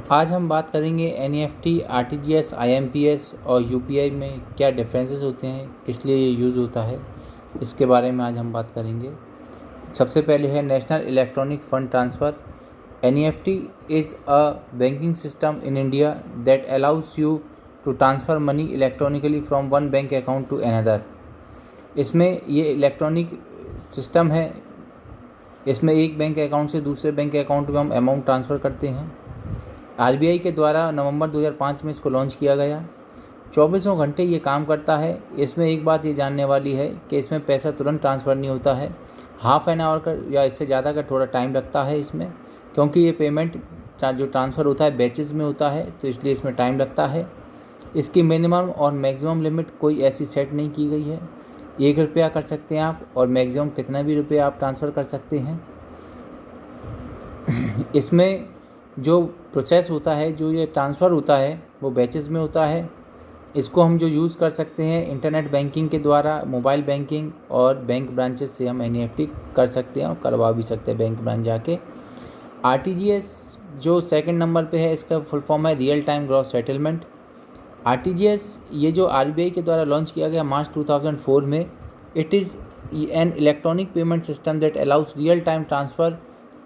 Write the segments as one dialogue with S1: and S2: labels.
S1: आज हम बात करेंगे एनईएफटी, आरटीजीएस, आईएमपीएस और यूपीआई में क्या डिफरेंसेस होते हैं, किस लिए ये यूज़ होता है, इसके बारे में आज हम बात करेंगे। सबसे पहले है national electronic fund transfer. NEFT is a banking system in India that allows you to transfer money electronically from one bank account to another. इसमें ये इलेक्ट्रॉनिक सिस्टम है, इसमें एक बैंक अकाउंट से दूसरे बैंक अकाउंट में हम अमाउंट ट्रांसफ़र करते हैं। आरबीआई के द्वारा नवंबर 2005 में इसको लॉन्च किया गया। 24 घंटे ये काम करता है। इसमें एक बात ये जानने वाली है कि इसमें पैसा तुरंत ट्रांसफ़र नहीं होता है, हाफ एन आवर का या इससे ज़्यादा का थोड़ा टाइम लगता है इसमें, क्योंकि ये पेमेंट जो ट्रांसफ़र होता है बैचेस में होता है, तो इसलिए इसमें टाइम लगता है। इसकी मिनिमम और मैक्सिमम लिमिट कोई ऐसी सेट नहीं की गई है। 1 रुपया कर सकते हैं आप और मैक्सिमम कितना भी रुपया आप ट्रांसफ़र कर सकते हैं। इसमें जो प्रोसेस होता है, जो ये ट्रांसफ़र होता है, वो बैचेस में होता है। इसको हम जो यूज़ कर सकते हैं इंटरनेट बैंकिंग के द्वारा, मोबाइल बैंकिंग और बैंक ब्रांचेस से हम एनईएफटी कर सकते हैं और करवा भी सकते हैं बैंक ब्रांच जाके। आरटीजीएस जो सेकंड नंबर पे है, इसका फुल फॉर्म है real time gross settlement. RTGS ये जो आरबीआई के द्वारा लॉन्च किया गया मार्च 2004 में, it is an electronic payment system that allows real time transfer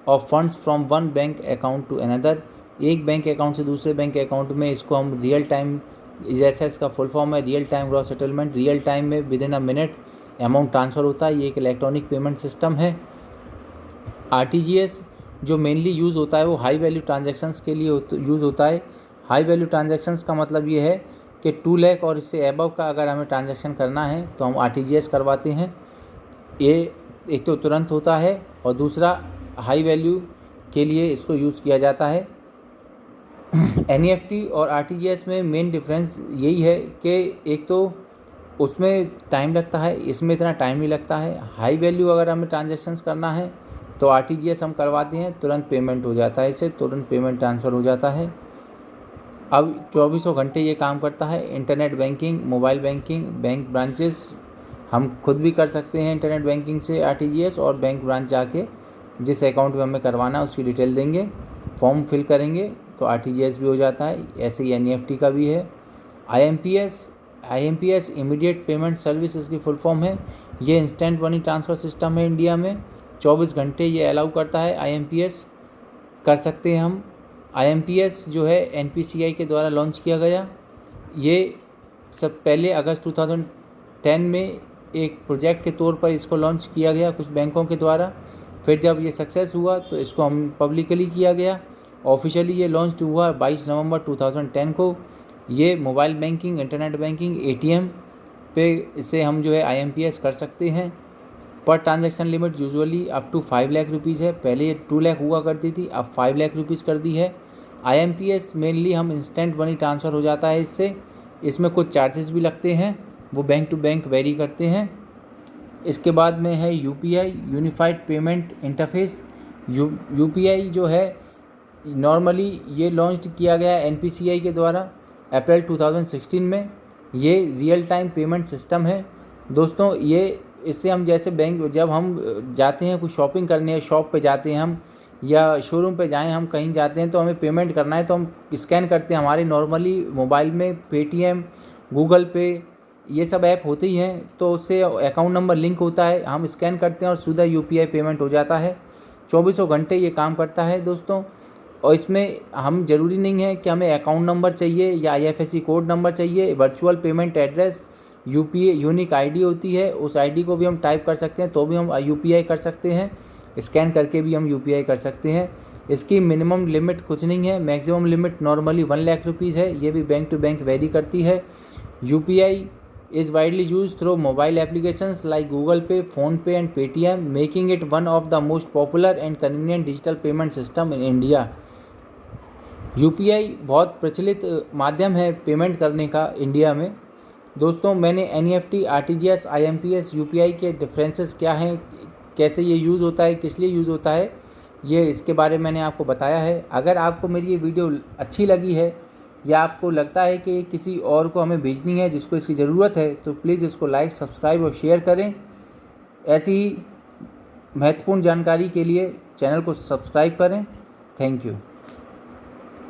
S1: of funds from one bank account to another. एक बैंक अकाउंट से दूसरे बैंक अकाउंट में इसको हम रियल टाइम, जैसा इसका फुल फॉर्म है real time gross settlement, real time में within a minute amount transfer होता है। ये एक इलेक्ट्रॉनिक पेमेंट सिस्टम है। आरटीजीएस जो मेनली यूज़ होता है वो हाई वैल्यू ट्रांजैक्शंस के लिए यूज़ होता है। हाई वैल्यू ट्रांजैक्शंस का मतलब ये है कि 2 लाख और इससे अबव का अगर हमें ट्रांजैक्शन करना है तो हम आरटीजीएस करवाते हैं। ये एक तो तुरंत होता है और दूसरा हाई वैल्यू के लिए इसको यूज़ किया जाता है। एनईएफटी और आरटीजीएस में मेन डिफरेंस यही है कि एक तो उसमें टाइम लगता है, इसमें इतना टाइम नहीं लगता है। हाई वैल्यू अगर हमें ट्रांजैक्शंस करना है तो आरटीजीएस हम करवाते हैं, तुरंत पेमेंट हो जाता है, इससे तुरंत पेमेंट ट्रांसफ़र हो जाता है। अब 24 घंटे ये काम करता है। Internet banking, mobile banking, bank branches हम खुद भी कर सकते हैं इंटरनेट बैंकिंग से आरटीजीएस, और बैंक ब्रांच जाके जिस अकाउंट में हमें करवाना है उसकी डिटेल देंगे, फॉर्म फिल करेंगे तो आरटीजीएस भी हो जाता है। ऐसे ही एनईएफटी का भी है। आईएमपीएस इमीडिएट पेमेंट सर्विस इसकी फुल फॉर्म है। ये इंस्टेंट मनी ट्रांसफ़र सिस्टम है इंडिया में। 24 घंटे ये अलाउ करता है। आईएमपीएस कर सकते हैं हम। आईएमपीएस जो है एनपीसीआई के द्वारा लॉन्च किया गया। ये सब पहले अगस्त 2010 में एक प्रोजेक्ट के तौर पर इसको लॉन्च किया गया कुछ बैंकों के द्वारा। फिर जब ये सक्सेस हुआ तो इसको हम पब्लिकली किया गया। ऑफिशियली ये लॉन्च हुआ 22 नवंबर 2010 को। ये mobile banking, internet banking, ATM पे से हम जो है आईएमपीएस कर सकते हैं। पर transaction limit usually up to 5 lakh rupees है। पहले ये 2 लाख हुआ करती थी, अब 5 लाख रुपीज़ कर दी है। आईएमपीएस मेनली हम इंस्टेंट मनी ट्रांसफ़र हो जाता है इससे। इसमें कुछ चार्जेस भी लगते हैं, वो बैंक टू बैंक वेरी करते हैं। इसके बाद में है UPI, unified payment interface. UPI जो है नॉर्मली ये लॉन्च किया गया एनपीसीआई के द्वारा अप्रैल 2016 में। ये रियल टाइम पेमेंट सिस्टम है दोस्तों। ये इससे हम जैसे बैंक, जब हम जाते हैं कुछ शॉपिंग करने, शॉप पे जाते हैं हम या शोरूम पे जाएं, हम कहीं जाते हैं तो हमें पेमेंट करना है तो हम स्कैन करते हैं। हमारे नॉर्मली मोबाइल में पेटीएम, गूगल पे, ये सब ऐप होते ही हैं, तो उससे अकाउंट नंबर लिंक होता है, हम स्कैन करते हैं और सीधा यूपीआई पेमेंट हो जाता है। 24 घंटे ये काम करता है दोस्तों। और इसमें हम ज़रूरी नहीं है कि हमें अकाउंट नंबर चाहिए या आईएफएससी कोड नंबर चाहिए। Virtual payment address, UPI unique ID होती है, उस आईडी को भी हम टाइप कर सकते हैं तो भी हम यूपीआई कर सकते हैं। स्कैन करके भी हम यूपीआई कर सकते हैं। इसकी मिनिमम लिमिट कुछ नहीं है, maximum limit normally 1 lakh rupees है। ये भी बैंक टू बैंक वेरी करती है। UPI is widely used through mobile applications like Google Pay, PhonePe and Paytm, making it one of the most popular and convenient digital payment system in India. UPI बहुत प्रचलित माध्यम है payment करने का India में। दोस्तों मैंने एनईएफटी, आरटीजीएस, आईएमपीएस, यूपीआई के डिफरेंसेस क्या हैं, कैसे ये यूज़ होता है, किस लिए यूज़ होता है, ये इसके बारे में मैंने आपको बताया है। अगर आपको मेरी ये वीडियो अच्छी लगी है या आपको लगता है कि किसी और को हमें भेजनी है जिसको इसकी ज़रूरत है, तो प्लीज़ इसको लाइक, सब्सक्राइब और शेयर करें। ऐसी ही महत्वपूर्ण जानकारी के लिए चैनल को सब्सक्राइब करें। Thank you.